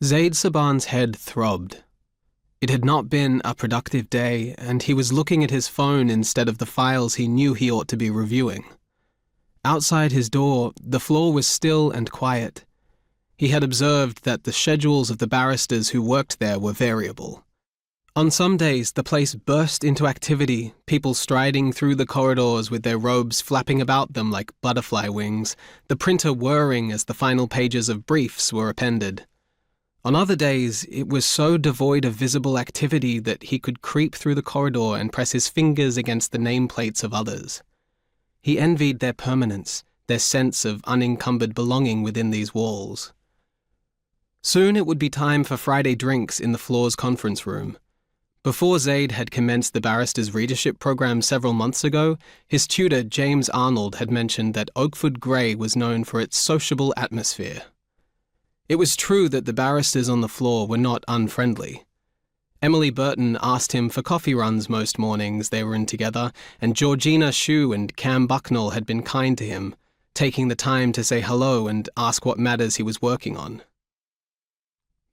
Zaid Saban's head throbbed. It had not been a productive day, and he was looking at his phone instead of the files he knew he ought to be reviewing. Outside his door, the floor was still and quiet. He had observed that the schedules of the barristers who worked there were variable. On some days, the place burst into activity, people striding through the corridors with their robes flapping about them like butterfly wings, the printer whirring as the final pages of briefs were appended. On other days, it was so devoid of visible activity that he could creep through the corridor and press his fingers against the nameplates of others. He envied their permanence, their sense of unencumbered belonging within these walls. Soon it would be time for Friday drinks in the floor's conference room. Before Zaid had commenced the barrister's readership program several months ago, his tutor James Arnold had mentioned that Oakford Grey was known for its sociable atmosphere. It was true that the barristers on the floor were not unfriendly. Emily Burton asked him for coffee runs most mornings they were in together, and Georgina Shue and Cam Bucknell had been kind to him, taking the time to say hello and ask what matters he was working on.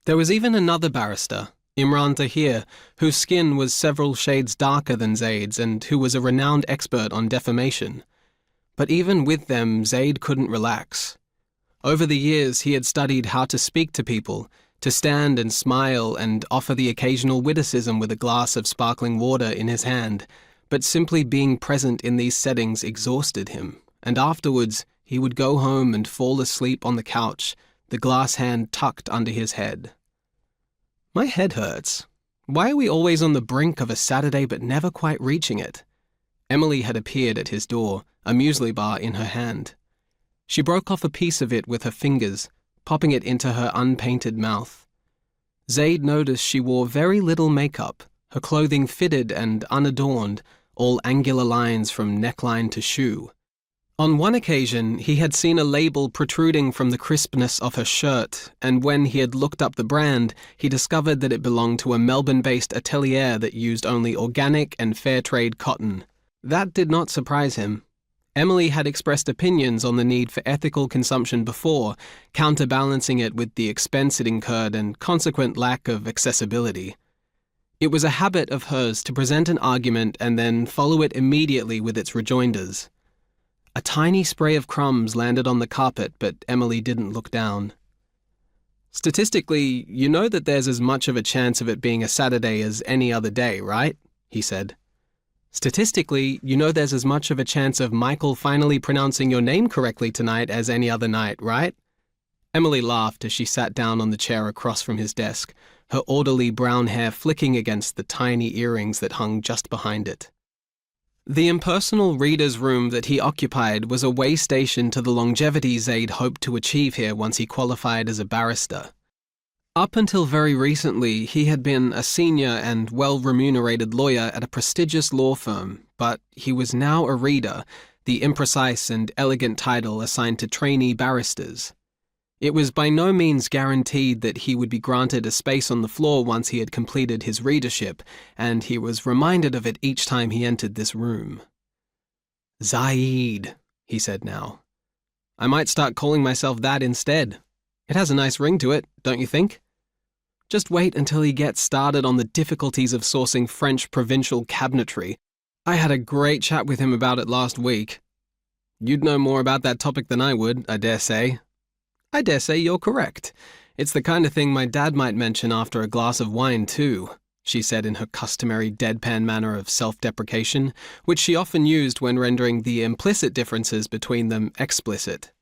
There was even another barrister, Imran Tahir, whose skin was several shades darker than Zaid's and who was a renowned expert on defamation. But even with them, Zaid couldn't relax. Over the years, he had studied how to speak to people, to stand and smile and offer the occasional witticism with a glass of sparkling water in his hand, but simply being present in these settings exhausted him, and afterwards he would go home and fall asleep on the couch, the glass hand tucked under his head. My head hurts. Why are we always on the brink of a Saturday but never quite reaching it? Emily had appeared at his door, a muesli bar in her hand. She broke off a piece of it with her fingers, popping it into her unpainted mouth. Zaid noticed she wore very little makeup, her clothing fitted and unadorned, all angular lines from neckline to shoe. On one occasion, he had seen a label protruding from the crispness of her shirt, and when he had looked up the brand, he discovered that it belonged to a Melbourne-based atelier that used only organic and fair trade cotton. That did not surprise him. Emily had expressed opinions on the need for ethical consumption before, counterbalancing it with the expense it incurred and consequent lack of accessibility. It was a habit of hers to present an argument and then follow it immediately with its rejoinders. A tiny spray of crumbs landed on the carpet, but Emily didn't look down. "Statistically, you know that there's as much of a chance of it being a Saturday as any other day, right?" he said. "Statistically, you know there's as much of a chance of Michael finally pronouncing your name correctly tonight as any other night, right?" Emily laughed as she sat down on the chair across from his desk, her orderly brown hair flicking against the tiny earrings that hung just behind it. The impersonal reader's room that he occupied was a way station to the longevity Zaid hoped to achieve here once he qualified as a barrister. Up until very recently, he had been a senior and well-remunerated lawyer at a prestigious law firm, but he was now a reader, the imprecise and elegant title assigned to trainee barristers. It was by no means guaranteed that he would be granted a space on the floor once he had completed his readership, and he was reminded of it each time he entered this room. "Zaid," he said now. "I might start calling myself that instead. It has a nice ring to it, don't you think? Just wait until he gets started on the difficulties of sourcing French provincial cabinetry. I had a great chat with him about it last week. You'd know more about that topic than I would, I dare say." "I dare say you're correct. It's the kind of thing my dad might mention after a glass of wine, too," she said in her customary deadpan manner of self-deprecation, which she often used when rendering the implicit differences between them explicit.